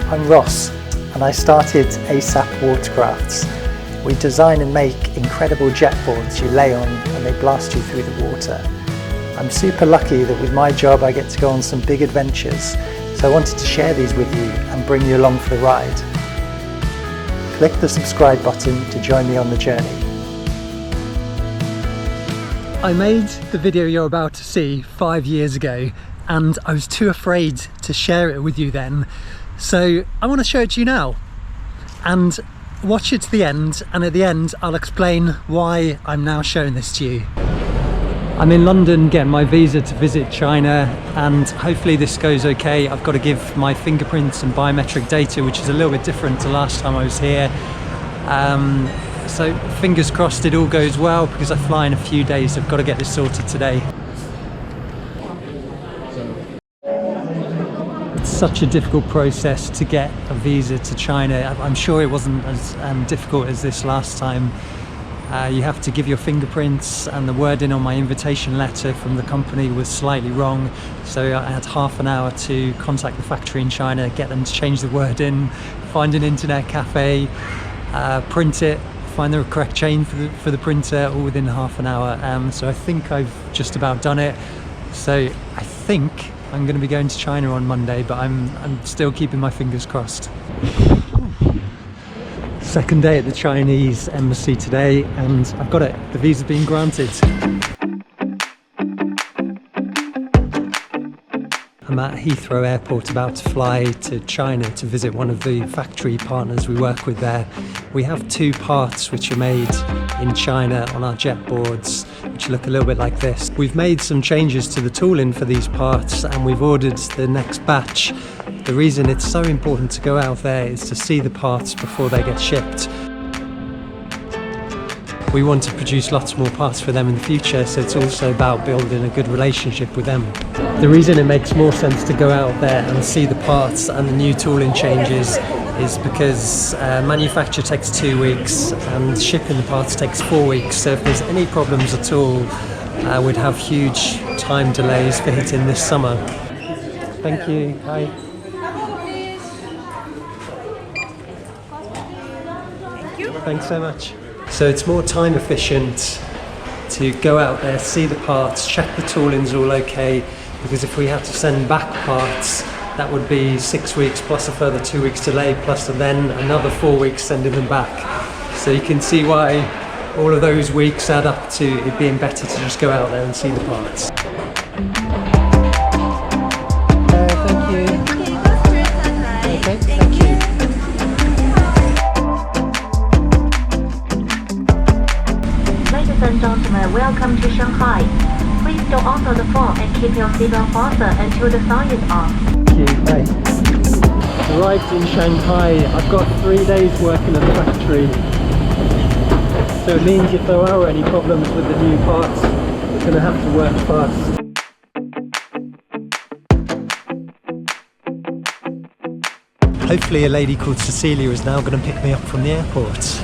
I'm Ross and I started ASAP Watercrafts. We design and make incredible jet boards you lay on and they blast you through the water. I'm super lucky that with my job I get to go on some big adventures, so I wanted to share these with you and bring you along for the ride. Click the subscribe button to join me on the journey. I made the video you're about to see 5 years ago and I was too afraid to share it with you then. So I want to show it to you now and watch it to the end, and at the end I'll explain why I'm now showing this to you. I'm in London getting my visa to visit China and hopefully this goes okay. I've got to give my fingerprints and biometric data, which is a little bit different to last time I was here. So fingers crossed it all goes well because I fly in a few days. I've got to get this sorted today. It's such a difficult process to get a visa to China. I'm sure it wasn't as difficult as this last time. You have to give your fingerprints, and the wording on my invitation letter from the company was slightly wrong, so I had half an hour to contact the factory in China, get them to change the wording, find an internet cafe, print it, find the correct chain for the printer, all within half an hour. So I think I've just about done it. So I think I'm going to be going to China on Monday, but I'm still keeping my fingers crossed. Second day at the Chinese embassy today and I've got it. The visa's been granted. I'm at Heathrow Airport about to fly to China to visit one of the factory partners we work with there. We have 2 parts which are made in China on our jet boards, which look a little bit like this. We've made some changes to the tooling for these parts and we've ordered the next batch. The reason it's so important to go out there is to see the parts before they get shipped. We want to produce lots more parts for them in the future, so it's also about building a good relationship with them. The reason it makes more sense to go out there and see the parts and the new tooling changes is because manufacture takes 2 weeks and shipping the parts takes 4 weeks. So if there's any problems at all, we'd have huge time delays for hitting this summer. Thank you. Hi. Thanks so much. So it's more time efficient to go out there, see the parts, check the tooling's all okay, because if we had to send back parts, that would be 6 weeks plus a further 2 weeks delay, plus then another 4 weeks sending them back. So you can see why all of those weeks add up to it being better to just go out there and see the parts. Thank you. Okay, thank you. Ladies and gentlemen, welcome to Shanghai. Please don't answer the phone and keep your seatbelt fastened until the sign is off. Thank you. Bye. Arrived in Shanghai. I've got 3 days working at the factory. So it means if there are any problems with the new parts, we're going to have to work fast. Hopefully a lady called Cecilia is now going to pick me up from the airport.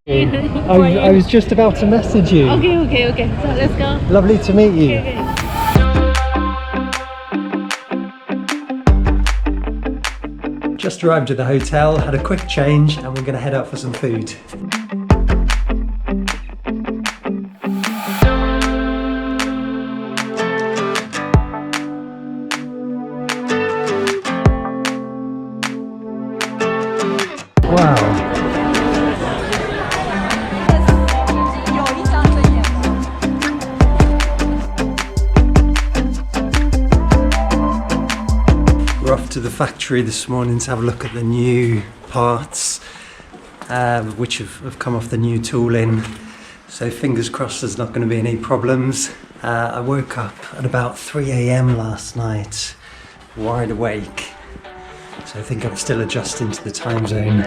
I was just about to message you. Okay. So let's go. Lovely to meet you. Okay. Just arrived at the hotel, had a quick change, and we're going to head out for some food. Wow. We're off to the factory this morning to have a look at the new parts which have come off the new tooling. So fingers crossed there's not going to be any problems. I woke up at about 3 AM last night, wide awake. So I think I'm still adjusting to the time zone.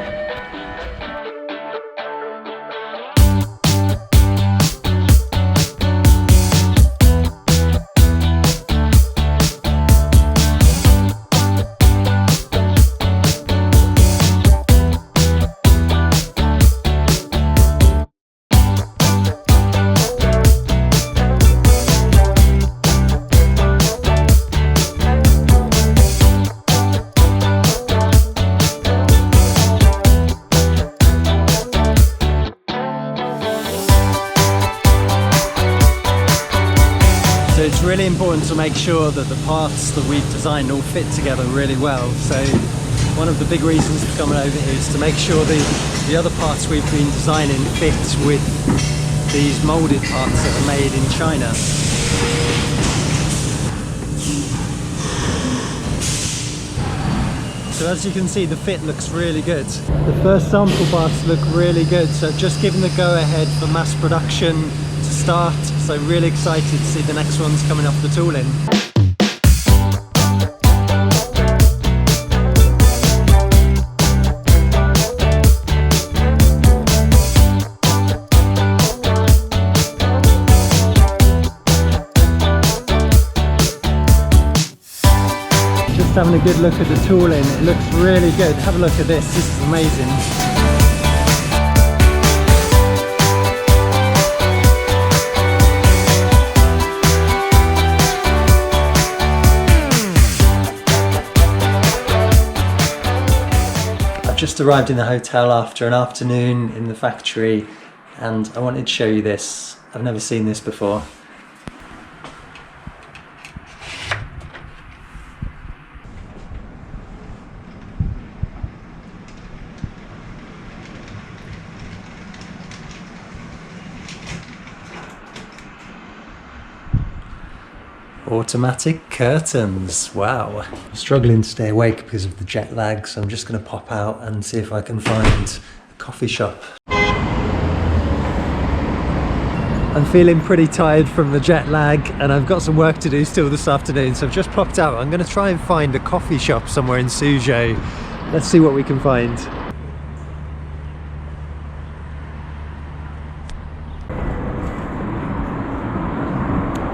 So it's really important to make sure that the parts that we've designed all fit together really well. So one of the big reasons for coming over here is to make sure the other parts we've been designing fit with these moulded parts that are made in China. So as you can see, the fit looks really good. The first sample parts look really good, so I've just given the go-ahead for mass production to start. So really excited to see the next ones coming off the tooling. Having a good look at the tooling, it looks really good. Have a look at this is amazing. I've just arrived in the hotel after an afternoon in the factory and I wanted to show you this. I've never seen this before. Automatic curtains, wow. I'm struggling to stay awake because of the jet lag, so I'm just going to pop out and see if I can find a coffee shop. I'm feeling pretty tired from the jet lag and I've got some work to do still this afternoon, so I've just popped out. I'm going to try and find a coffee shop somewhere in Suzhou. Let's see what we can find.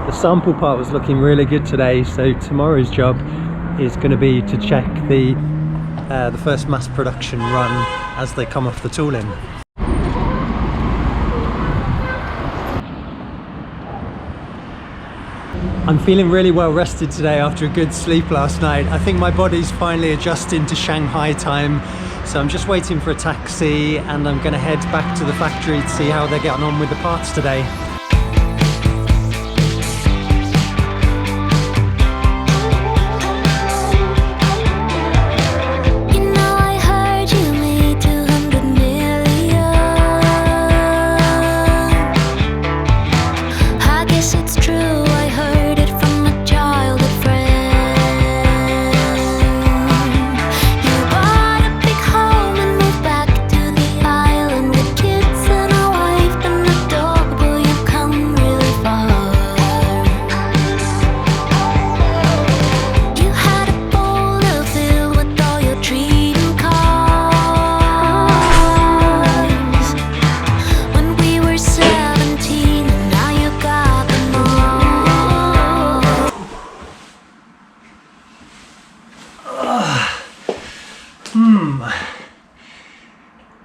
The sample part was looking really good today, so tomorrow's job is going to be to check the first mass production run as they come off the tooling. I'm feeling really well rested today after a good sleep last night. I think my body's finally adjusting to Shanghai time, so I'm just waiting for a taxi and I'm going to head back to the factory to see how they're getting on with the parts today.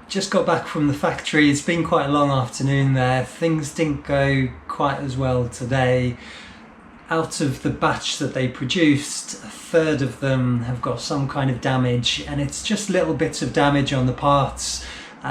Just got back from the factory. It's been quite a long afternoon there. Things didn't go quite as well today. Out of the batch that they produced, a third of them have got some kind of damage, and it's just little bits of damage on the parts,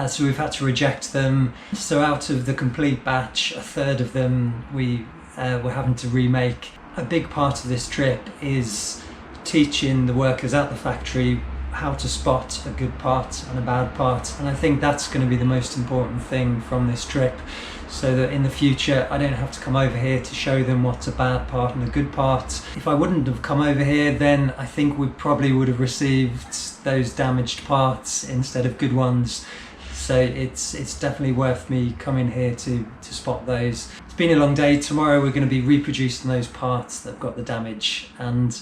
so we've had to reject them. So out of the complete batch, a third of them we're having to remake. A big part of this trip is teaching the workers at the factory how to spot a good part and a bad part, and I think that's going to be the most important thing from this trip, so that in the future I don't have to come over here to show them what's a bad part and a good part. If I wouldn't have come over here, then I think we probably would have received those damaged parts instead of good ones, so it's definitely worth me coming here to spot those. It's been a long day. Tomorrow we're going to be reproducing those parts that have got the damage, and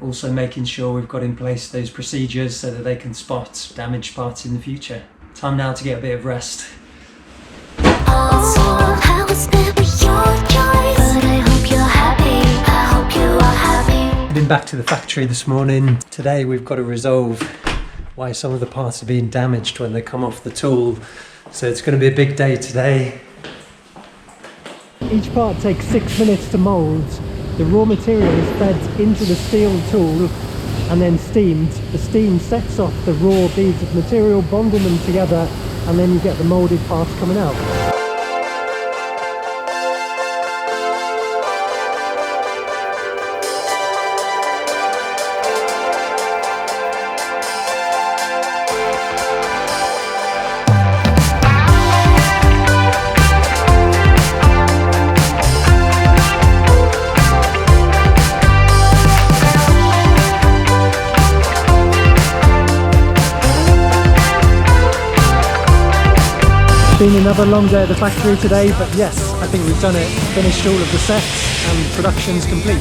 also making sure we've got in place those procedures so that they can spot damaged parts in the future. Time now to get a bit of rest. Heading back to the factory this morning. Today we've got to resolve why some of the parts are being damaged when they come off the tool. So it's going to be a big day today. Each part takes 6 minutes to mould. The raw material is fed into the steel tool and then steamed. The steam sets off the raw beads of material, bonding them together, and then you get the moulded parts coming out. been another long day at the factory today, but yes, I think we've done it. Finished all of the sets and production's complete.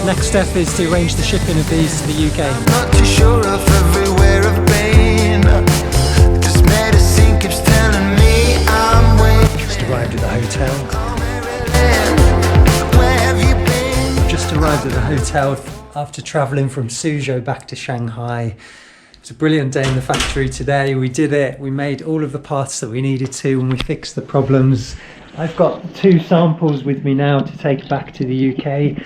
Next step is to arrange the shipping of these to the UK. Not too sure of everywhere I've been. This medicine keeps telling me I'm waiting. Just arrived at the hotel. Where have you been? Just arrived at the hotel after travelling from Suzhou back to Shanghai. It's a brilliant day in the factory today. We did it. We made all of the parts that we needed to and we fixed the problems. I've got 2 samples with me now to take back to the UK.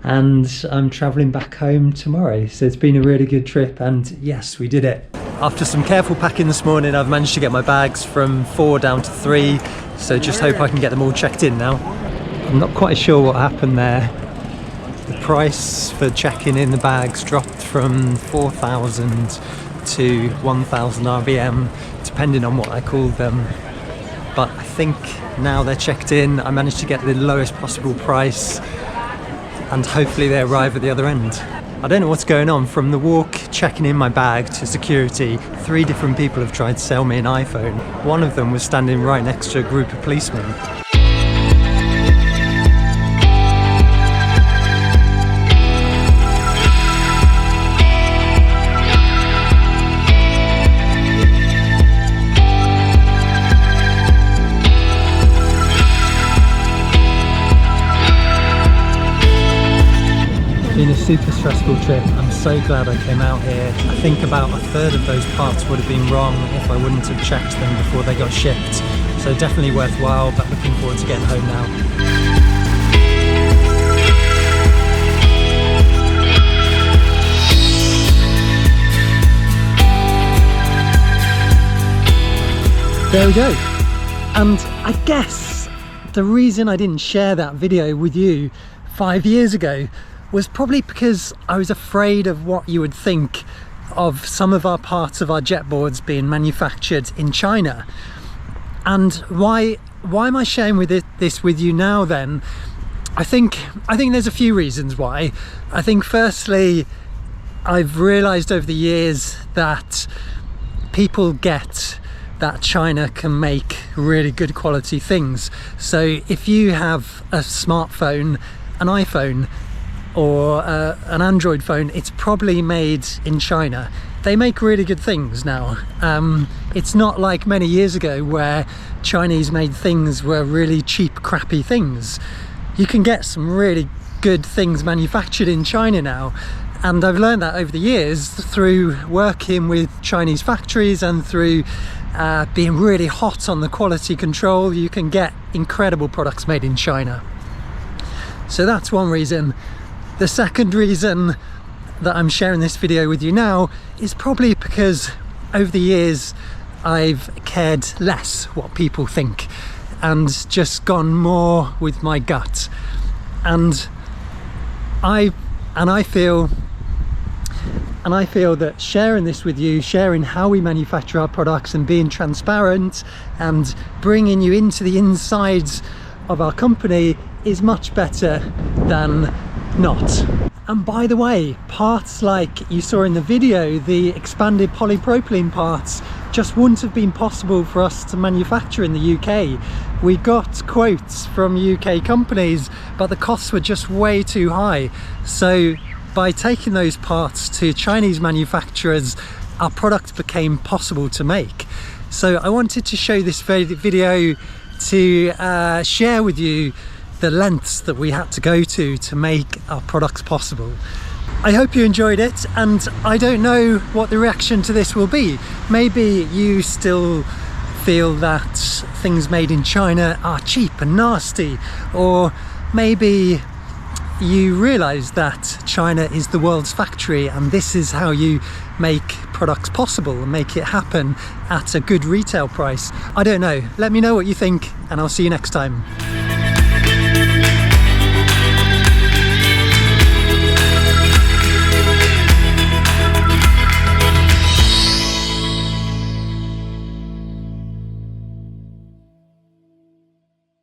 And I'm travelling back home tomorrow. So it's been a really good trip and yes, we did it. After some careful packing this morning, I've managed to get my bags from 4 down to 3. So just hope I can get them all checked in now. I'm not quite sure what happened there. The price for checking in the bags dropped from 4,000 to 1,000 RBM, depending on what I called them. But I think now they're checked in, I managed to get the lowest possible price and hopefully they arrive at the other end. I don't know what's going on. From the walk, checking in my bag to security, 3 different people have tried to sell me an iPhone. One of them was standing right next to a group of policemen. Been a super stressful trip. I'm so glad I came out here. I think about a third of those parts would have been wrong if I wouldn't have checked them before they got shipped. So definitely worthwhile, but looking forward to getting home now. There we go. And I guess the reason I didn't share that video with you 5 years ago was probably because I was afraid of what you would think of some of our parts of our jetboards being manufactured in China. And why am I sharing this with you now then? I think there's a few reasons why. I think firstly, I've realized over the years that people get that China can make really good quality things. So if you have a smartphone, an iPhone, or an Android phone, it's probably made in China. They make really good things now. It's not like many years ago where Chinese made things were really cheap, crappy things. You can get some really good things manufactured in China now. And I've learned that over the years through working with Chinese factories and through being really hot on the quality control. You can get incredible products made in China. So that's one reason. The second reason that I'm sharing this video with you now is probably because over the years I've cared less what people think and just gone more with my gut. And I feel that sharing this with you, sharing how we manufacture our products and being transparent and bringing you into the insides of our company is much better than not. And by the way, parts like you saw in the video, the expanded polypropylene parts, just wouldn't have been possible for us to manufacture in the UK. We got quotes from UK companies, but the costs were just way too high. So by taking those parts to Chinese manufacturers, our product became possible to make. So I wanted to show this video to share with you the lengths that we had to go to make our products possible. I hope you enjoyed it, and I don't know what the reaction to this will be. Maybe you still feel that things made in China are cheap and nasty, or maybe you realize that China is the world's factory and this is how you make products possible and make it happen at a good retail price. I don't know. Let me know what you think and I'll see you next time.